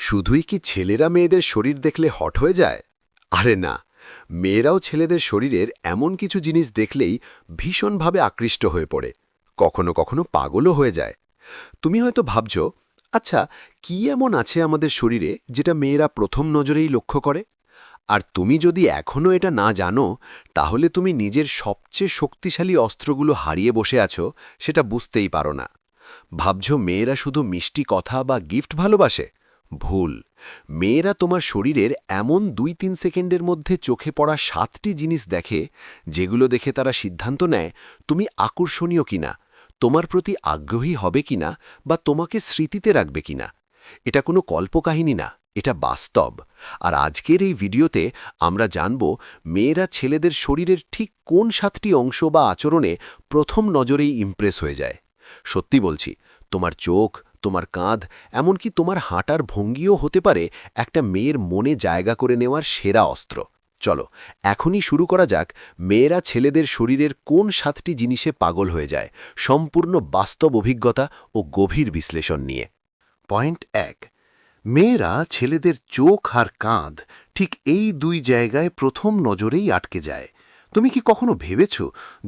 শুধুই কি ছেলেরা মেয়েদের শরীর দেখলে হট হয়ে যায়? আরে না, মেয়েরাও ছেলেদের শরীরের এমন কিছু জিনিস দেখলেই ভীষণভাবে আকৃষ্ট হয়ে পড়ে, কখনো কখনো পাগলও হয়ে যায়। তুমি হয়তো ভাবছ, আচ্ছা, কি এমন আছে আমাদের শরীরে যেটা মেয়েরা প্রথম নজরেই লক্ষ্য করে? আর তুমি যদি এখনও এটা না জানো, তাহলে তুমি নিজের সবচেয়ে শক্তিশালী অস্ত্রগুলো হারিয়ে বসে আছো, সেটা বুঝতেই পারো না। ভাবছ মেয়েরা শুধু মিষ্টি কথা বা গিফট ভালোবাসে? ভুল। মেয়েরা তোমার শরীরের এমন ২-৩ সেকেন্ডের মধ্যে চোখে পড়া ৭টি জিনিস দেখে, যেগুলো দেখে তারা সিদ্ধান্ত নেয় তুমি আকর্ষণীয় কিনা, তোমার প্রতি আগ্রহী হবে কিনা, বা তোমাকে স্মৃতিতে রাখবে কিনা। এটা কোনো কল্পকাহিনী না, এটা বাস্তব। আর আজকের এই ভিডিওতে আমরা জানব মেয়েরা ছেলেদের শরীরের ঠিক কোন ৭টি অংশ বা আচরণে প্রথম নজরেই ইমপ্রেস হয়ে যায়। সত্যি বলছি, তোমার চোখ, তোমার কাঁধ, এমনকি তোমার হাঁটার ভঙ্গিও হতে পারে একটা মেয়ের মনে জায়গা করে নেওয়ার সেরা অস্ত্র। চলো এখনই শুরু করা যাক মেয়েরা ছেলেদের শরীরের কোন ৭টি জিনিসে পাগল হয়ে যায়, সম্পূর্ণ বাস্তব অভিজ্ঞতা ও গভীর বিশ্লেষণ নিয়ে। পয়েন্ট ১। মেয়েরা ছেলেদের চোখ আর কাঁধ ঠিক এই দুই জায়গায় প্রথম নজরেই আটকে যায়। তুমি কি কখনো ভেবেছ,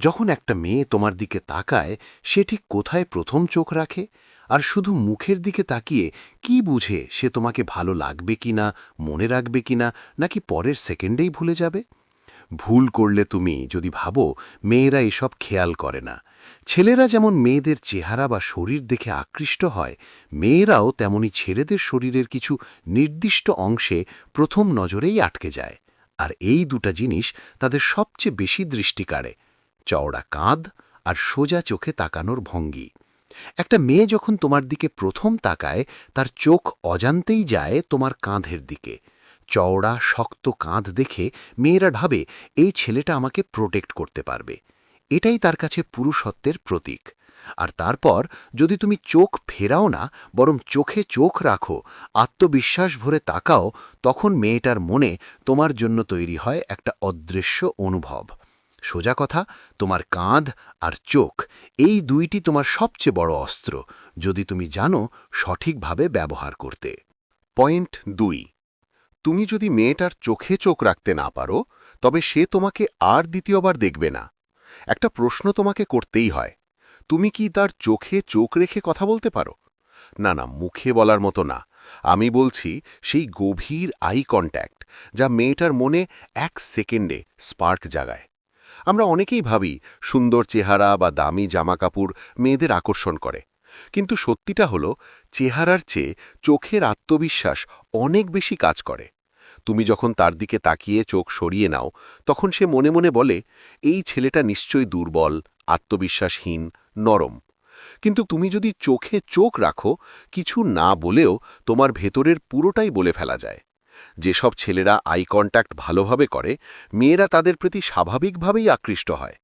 যখন একটা মেয়ে তোমার দিকে তাকায়, সে ঠিক কোথায় প্রথম চোখ রাখে? আর শুধু মুখের দিকে তাকিয়ে কি বুঝে সে তোমাকে ভালো লাগবে কিনা, মনে রাখবে কিনা, নাকি পরের সেকেন্ডেই ভুলে যাবে? ভুল করলে তুমি যদি ভাবো মেয়েরা এসব খেয়াল করে না। ছেলেরা যেমন মেয়েদের চেহারা বা শরীর দেখে আকৃষ্ট হয়, মেয়েরাও তেমনি ছেলেদের শরীরের কিছু নির্দিষ্ট অংশে প্রথম নজরেই আটকে যায়। আর এই দুটা জিনিস তাদের সবচেয়ে বেশি দৃষ্টি কাড়ে: চওড়া কাঁধ আর সোজা চোখে তাকানোর ভঙ্গি। একটা মেয়ে যখন তোমার দিকে প্রথম তাকায়, তার চোখ অজান্তেই যায় তোমার কাঁধের দিকে। চওড়া শক্ত কাঁধ দেখে মেয়েরা ভাবে এই ছেলেটা আমাকে প্রোটেক্ট করতে পারবে। এটাই তার কাছে পুরুষত্বের প্রতীক। আর তারপর যদি তুমি চোখ ফেরাও না, বরং চোখে চোখ রাখো, আত্মবিশ্বাস ভরে তাকাও, তখন মেয়েটার মনে তোমার জন্য তৈরি হয় একটা অদৃশ্য অনুভব। সোজা কথা, তোমার কাঁধ আর চোখ, এই দুইটি তোমার সবচেয়ে বড় অস্ত্র, যদি তুমি জানো সঠিকভাবে ব্যবহার করতে। পয়েন্ট ২। তুমি যদি মেয়েটার চোখে চোখ রাখতে না পারো, তবে সে তোমাকে আর দ্বিতীয়বার দেখবে না। একটা প্রশ্ন তোমাকে করতেই হয়, তুমি কি তার চোখে চোখ রেখে কথা বলতে পারো? না না, মুখে বলার মতো না। আমি বলছি সেই গভীর আই কন্ট্যাক্ট, যা মেয়েটার মনে ১ সেকেন্ডে স্পার্ক জাগায়। আমরা অনেকেই ভাবি সুন্দর চেহারা বা দামি জামাকাপড় মেয়েদের আকর্ষণ করে, কিন্তু সত্যিটা হলো চেহারার চেয়ে চোখের আত্মবিশ্বাস অনেক বেশি কাজ করে। তুমি যখন তার দিকে তাকিয়ে চোখ সরিয়ে নাও, তখন সে মনে মনে বলে, এই ছেলেটা নিশ্চয়ই দুর্বল, আত্মবিশ্বাসহীন, নরম। কিন্তু তুমি যদি চোখে চোখ রাখো, কিছু না বলেও তোমার ভেতরের পুরোটাই বলে ফেলা যায়। যেসব ছেলেরা আই কন্ট্যাক্ট ভালোভাবে করে, মেয়েরা তাদের প্রতি স্বাভাবিকভাবেই আকৃষ্ট হয়।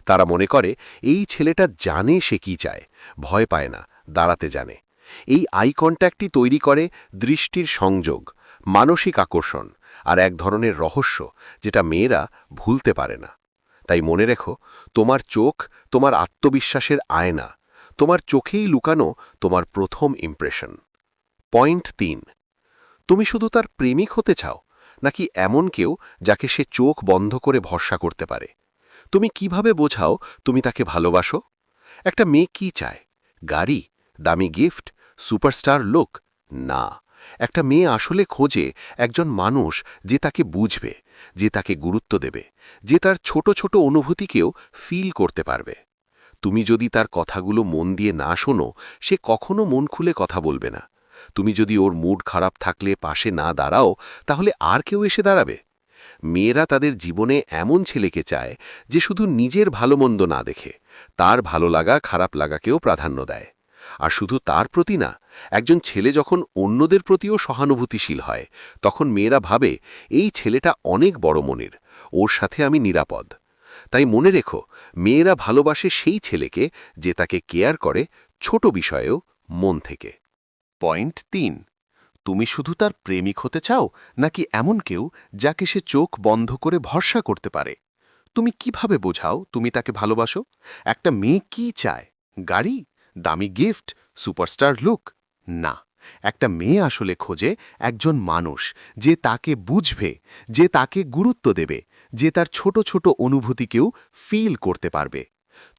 তারা মনে করে এই ছেলেটা জানে সে কি চায়, ভয় পায় না, দাঁড়াতে জানে। এই আই কন্ট্যাক্টই তৈরি করে দৃষ্টির সংযোগ, মানসিক আকর্ষণ আর এক ধরনের রহস্য, যেটা মেয়েরা ভুলতে পারে না। তাই মনে রেখো, তোমার চোখ তোমার আত্মবিশ্বাসের আয়না। তোমার চোখেই লুকানো তোমার প্রথম ইমপ্রেশন। পয়েন্ট ৩। তুমি শুধু তার প্রেমিক হতে চাও, নাকি এমন কেউ যাকে সে চোখ বন্ধ করে ভরসা করতে পারে? তুমি কিভাবে বোঝাও তুমি তাকে ভালোবাসো? একটা মেয়ে কি চায়? গাড়ি, দামি গিফট, সুপারস্টার লুক? না, একটা মেয়ে আসলে খোঁজে একজন মানুষ যে তাকে বুঝবে, যে তাকে গুরুত্ব দেবে, যে তার ছোট ছোট অনুভূতিকেও ফিল করতে পারবে। তুমি যদি তার কথাগুলো মন দিয়ে না শোনো, সে কখনো মন খুলে কথা বলবে না। তুমি যদি ওর মুড খারাপ থাকলে পাশে না দাঁড়াও, তাহলে আর কেউ এসে দাঁড়াবে? মেয়েরা তাদের জীবনে এমন ছেলেকে চায় যে শুধু নিজের ভালোমন্দ না দেখে, তার ভালো লাগা খারাপ লাগাকেও প্রাধান্য দেয়। আর শুধু তার প্রতি না, একজন ছেলে যখন অন্যদের প্রতিও সহানুভূতিশীল হয়, তখন মেয়েরা ভাবে এই ছেলেটা অনেক বড় মনের, ওর সাথে আমি নিরাপদ। তাই মনে রেখো, মেয়েরা ভালোবাসে সেই ছেলেকে যে তাকে কেয়ার করে, ছোট বিষয়েও মন থেকে। পয়েন্ট ৩। তুমি শুধু তার প্রেমিক হতে চাও, নাকি এমন কেউ যাকে সে চোখ বন্ধ করে ভরসা করতে পারে? তুমি কিভাবে বোঝাও তুমি তাকে ভালোবাসো? একটা মেয়ে কি চায়? গাড়ি, দামি গিফট, সুপারস্টার লুক? না, একটা মেয়ে আসলে খোঁজে একজন মানুষ, যে তাকে বুঝবে, যে তাকে গুরুত্ব দেবে, যে তার ছোট ছোট অনুভূতিকেও ফিল করতে পারবে।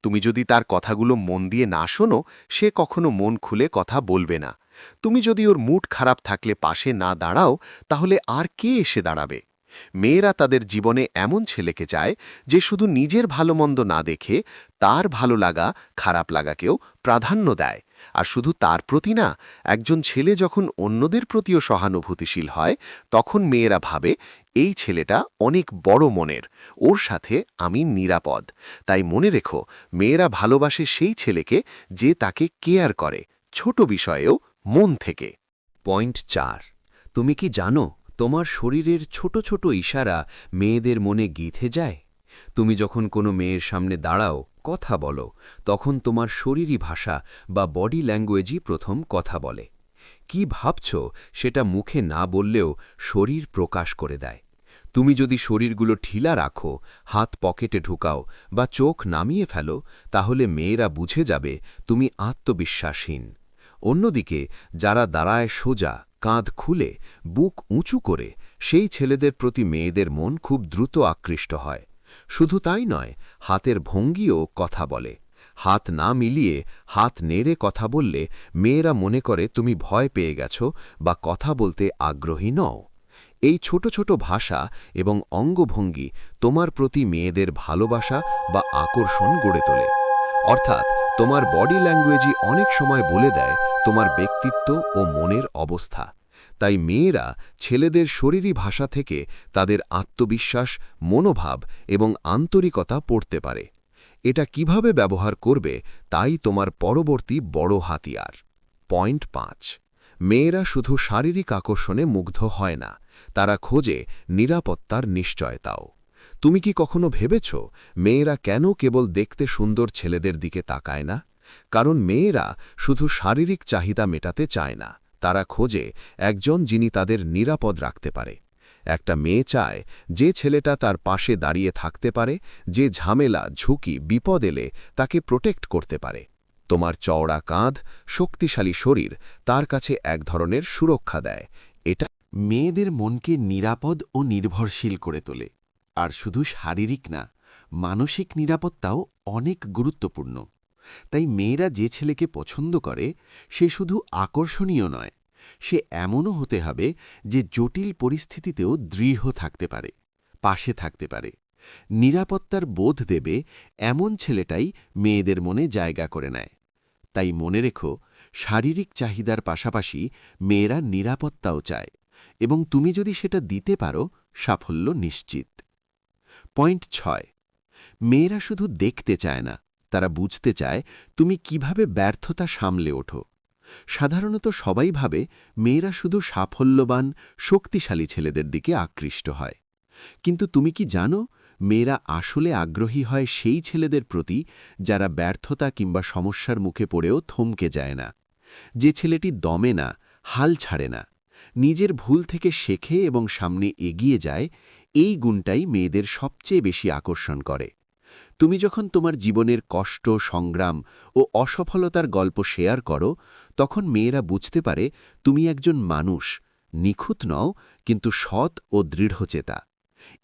তুমি যদি তার কথাগুলো মন দিয়ে না শোনো, সে কখনো মন খুলে কথা বলবে না। তুমি যদি ওর মুড খারাপ থাকলে পাশে না দাঁড়াও, তাহলে আর কে এসে দাঁড়াবে? মেয়েরা তাদের জীবনে এমন ছেলেকে চায় যে শুধু নিজের ভালোমন্দ না দেখে তার ভালো লাগা খারাপ লাগাকেও প্রাধান্য দেয়। আর শুধু তার প্রতি না, একজন ছেলে যখন অন্যদের প্রতিও সহানুভূতিশীল হয়, তখন মেয়েরা ভাবে এই ছেলেটা অনেক বড় মনের, ওর সাথে আমি নিরাপদ। তাই মনে রেখো, মেয়েরা ভালোবাসে সেই ছেলেকে যে তাকে কেয়ার করে, ছোট বিষয়েও মন থেকে। পয়েন্ট 4। তুমি কি জানো তোমার শরীরের ছোট ছোট ইশারা মেয়েদের মনে গেঁথে যায়? তুমি যখন কোনো মেয়ের সামনে দাঁড়াও, কথা বলো, তখন তোমার শরীরী ভাষা বা বডি ল্যাঙ্গুয়েজই প্রথম কথা বলে। কি ভাবছ সেটা মুখে না বললেও শরীর প্রকাশ করে দেয়। তুমি যদি শরীরগুলো ঢিলা রাখো, হাত পকেটে ঢুকাও বা চোখ নামিয়ে ফেলো, তাহলে মেয়েরা বুঝে যাবে তুমি আত্মবিশ্বাসহীন। অন্যদিকে যারা দাঁড়ায় সোজা, কাঁধ খুলে, বুক উঁচু করে, সেই ছেলেদের প্রতি মেয়েদের মন খুব দ্রুত আকৃষ্ট হয়। শুধু তাই নয়, হাতের ভঙ্গিও কথা বলে। হাত না মিলিয়ে হাত নেড়ে কথা বললে মেয়েরা মনে করে তুমি ভয় পেয়ে গেছ বা কথা বলতে আগ্রহী নও। এই ছোট ছোট ভাষা এবং অঙ্গভঙ্গি তোমার প্রতি মেয়েদের ভালোবাসা বা আকর্ষণ গড়ে তোলে। অর্থাৎ তোমার বডি ল্যাঙ্গুয়েজই অনেক সময় বলে দেয় তোমার ব্যক্তিত্ব ও মনের অবস্থা। তাই মেয়েরা ছেলেদের শরীরী ভাষা থেকে তাদের আত্মবিশ্বাস, মনোভাব এবং আন্তরিকতা পড়তে পারে। এটা কিভাবে ব্যবহার করবে তাই তোমার পরবর্তী বড় হাতিয়ার। পয়েন্ট 5। মেয়েরা শুধু শারীরিক আকর্ষণে মুগ্ধ হয় না, তারা খোঁজে নিরাপত্তার নিশ্চয়তাও। তুমি কি কখনো ভেবেছ মেয়েরা কেন কেবল দেখতে সুন্দর ছেলেদের দিকে তাকায় না? কারণ মেয়েরা শুধু শারীরিক চাহিদা মেটাতে চায় না, তারা খোঁজে একজন যিনি তাদের নিরাপদ রাখতে পারে। একটা মেয়ে চায় যে ছেলেটা তার পাশে দাঁড়িয়ে থাকতে পারে, যে ঝামেলা, ঝুঁকি, বিপদ এলে তাকে প্রোটেক্ট করতে পারে। তোমার চওড়া কাঁধ, শক্তিশালী শরীর তার কাছে এক ধরনের সুরক্ষা দেয়। এটা মেয়েদের মনকে নিরাপদ ও নির্ভরশীল করে তোলে। আর শুধু শারীরিক না, মানসিক নিরাপত্তাও অনেক গুরুত্বপূর্ণ। তাই মেয়েরা যে ছেলেকে পছন্দ করে, সে শুধু আকর্ষণীয় নয়, সে এমনও হতে হবে যে জটিল পরিস্থিতিতেও দৃঢ় থাকতে পারে, পাশে থাকতে পারে, নিরাপত্তার বোধ দেবে। এমন ছেলেটাই মেয়েদের মনে জায়গা করে নেয়। তাই মনে রেখো, শারীরিক চাহিদার পাশাপাশি মেয়েরা নিরাপত্তাও চায়, এবং তুমি যদি সেটা দিতে পারো, সাফল্য নিশ্চিত। পয়েন্ট 6। মেয়েরা শুধু দেখতে চায় না, তারা বুঝতে চায় তুমি কিভাবে ব্যর্থতা সামলে ওঠো। সাধারণত সবাই ভাবে মেয়েরা শুধু সাফল্যবান, শক্তিশালী ছেলেদের দিকে আকৃষ্ট হয়। কিন্তু তুমি কি জানো, মেয়েরা আসলে আগ্রহী হয় সেই ছেলেদের প্রতি যারা ব্যর্থতা কিংবা সমস্যার মুখে পড়েও থমকে যায় না, যে ছেলেটি দমে না, হাল ছাড়ে না, নিজের ভুল থেকে শেখে এবং সামনে এগিয়ে যায়। এই গুণটাই মেয়েদের সবচেয়ে বেশি আকর্ষণ করে। তুমি যখন তোমার জীবনের কষ্ট, সংগ্রাম ও অসফলতার গল্প শেয়ার করো, তখন মেয়েরা বুঝতে পারে তুমি একজন মানুষ, নিখুঁত নও কিন্তু সৎ ও দৃঢ়চেতা।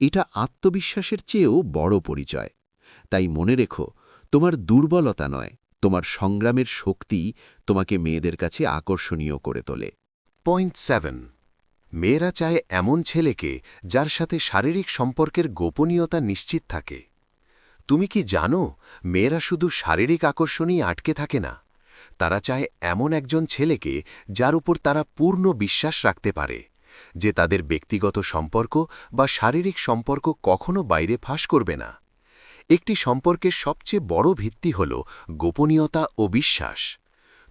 এটা আত্মবিশ্বাসের চেয়েও বড় পরিচয়। তাই মনে রেখো, তোমার দুর্বলতা নয়, তোমার সংগ্রামের শক্তি তোমাকে মেয়েদের কাছে আকর্ষণীয় করে তোলে। পয়েন্ট 7। মেয়েরা চায় এমন ছেলেকে যার সাথে শারীরিক সম্পর্কের গোপনীয়তা নিশ্চিত থাকে। তুমি কি জানো, মেয়েরা শুধু শারীরিক আকর্ষণেই আটকে থাকে না, তারা চায় এমন একজন ছেলেকে যার উপর তারা পূর্ণ বিশ্বাস রাখতে পারে, যে তাদের ব্যক্তিগত সম্পর্ক বা শারীরিক সম্পর্ক কখনো বাইরে ফাঁস করবে না। একটি সম্পর্কের সবচেয়ে বড় ভিত্তি হল গোপনীয়তা ও বিশ্বাস।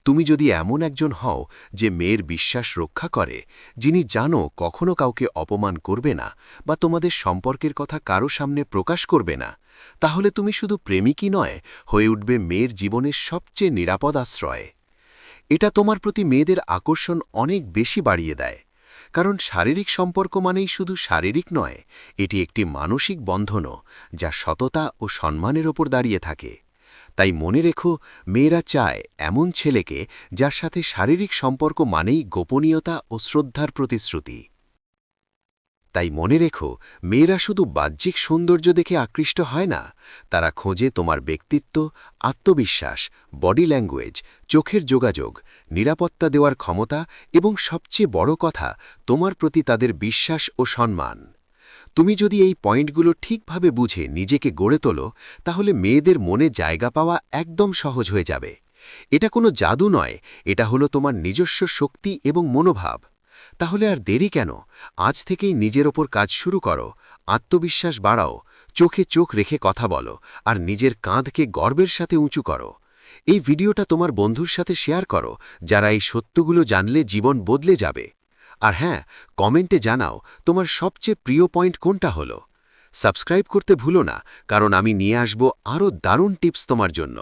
তুমি যদি এমন একজন হও যে মেয়ের বিশ্বাস রক্ষা করে, যিনি জানো কখনো কাউকে অপমান করবে না বা তোমাদের সম্পর্কের কথা কারো সামনে প্রকাশ করবে না, তাহলে তুমি শুধু প্রেমিকই নয়, হয়ে উঠবে মেয়ের জীবনের সবচেয়ে নিরাপদ আশ্রয়। এটা তোমার প্রতি মেয়েদের আকর্ষণ অনেক বেশি বাড়িয়ে দেয়। কারণ শারীরিক সম্পর্ক মানেই শুধু শারীরিক নয়, এটি একটি মানসিক বন্ধনও, যা সততা ও সম্মানের ওপর দাঁড়িয়ে থাকে। তাই মনে রেখো, মেয়েরা চায় এমন ছেলেকে যার সাথে শারীরিক সম্পর্ক মানেই গোপনীয়তা ও শ্রদ্ধার প্রতিশ্রুতি। তাই মনে রেখো, মেয়েরা শুধু বাহ্যিক সৌন্দর্য দেখে আকৃষ্ট হয় না, তারা খোঁজে তোমার ব্যক্তিত্ব, আত্মবিশ্বাস, বডি ল্যাঙ্গুয়েজ, চোখের যোগাযোগ, নিরাপত্তা দেওয়ার ক্ষমতা এবং সবচেয়ে বড় কথা, তোমার প্রতি তাদের বিশ্বাস ও সম্মান। তুমি যদি এই পয়েন্টগুলো ঠিকভাবে বুঝে নিজেকে গড়ে তোলো, তাহলে মেয়েদের মনে জায়গা পাওয়া একদম সহজ হয়ে যাবে। এটা কোনো জাদু নয়, এটা হলো তোমার নিজস্ব শক্তি এবং মনোভাব। তাহলে আর দেরি কেন? আজ থেকেই নিজের ওপর কাজ শুরু করো, আত্মবিশ্বাস বাড়াও, চোখে চোখ রেখে কথা বলো, আর নিজের কাঁধকে গর্বের সাথে উঁচু করো। এই ভিডিওটা তোমার বন্ধুর সাথে শেয়ার করো, যারা এই সত্যগুলো জানলে জীবন বদলে যাবে। আর হ্যাঁ, কমেন্টে জানাও তোমার সবচেয়ে প্রিয় পয়েন্ট কোনটা হলো। সাবস্ক্রাইব করতে ভুলো না, কারণ আমি নিয়ে আসব আরও দারুণ টিপস তোমার জন্য।